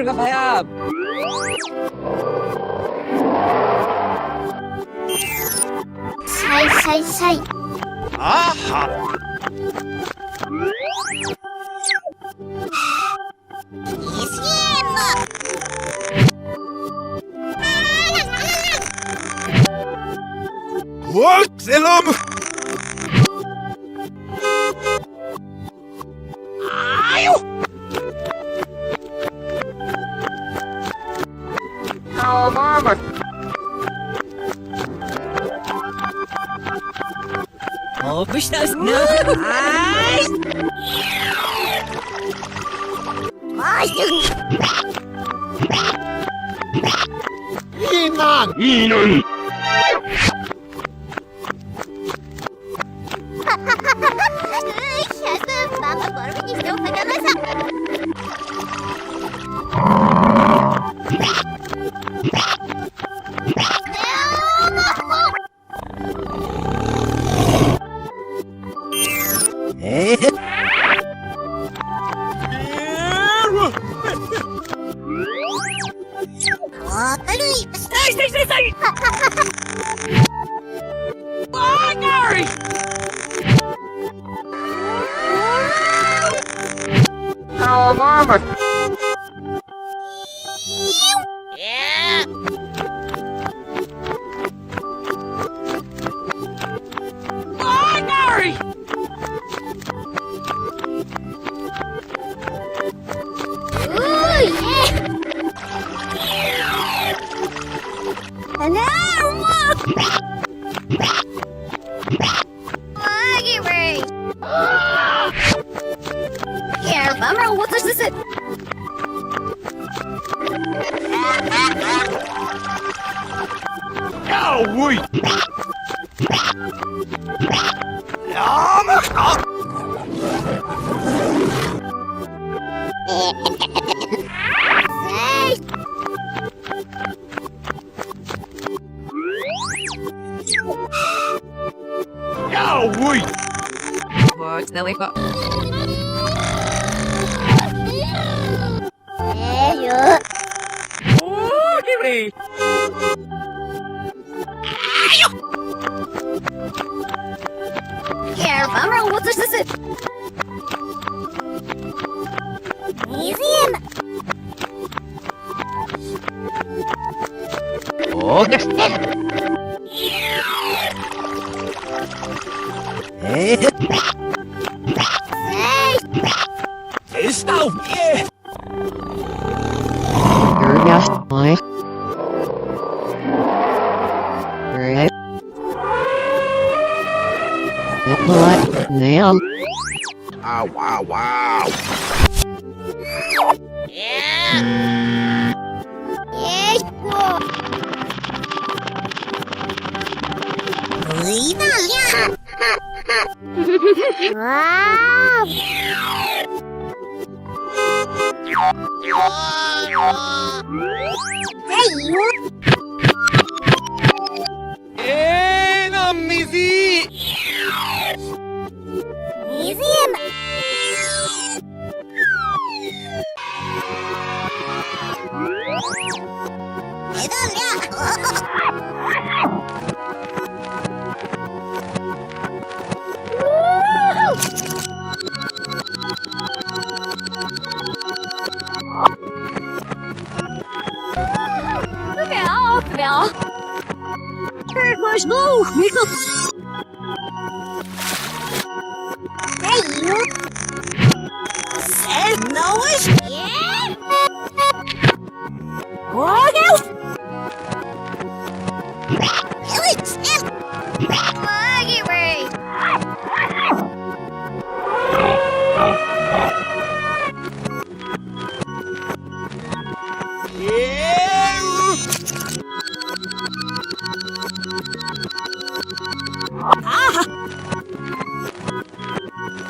ka kaya? Say. Aha! What? Selam! Ayo! Oh, mama! Oh, basta na! Ay! Inan! Mama baru menyusul pada masa. Stay! Oh, Gary! Oh, mama! Yeah. Oh, Gary! Ooh, yeah. Lagi, Ray. Here, bummer, what is this? Oh, wait! Oh, Hey. oh, wait! What's the wake up? Yuk. Oh, Gary! Here, bummer, what is this? Museum. Oh, that's it! Hey. It's now, yeah! You're just like. Right. What? Now. Oh, wow! Yeah. Yes, po. Lina, yeah. Wow. Hey, you. Missy! Museum. Wel. Het was nog. Hey, you. Zeg nou eens. Ja. Wat nou? Alex. Maggie Ray. Yeah!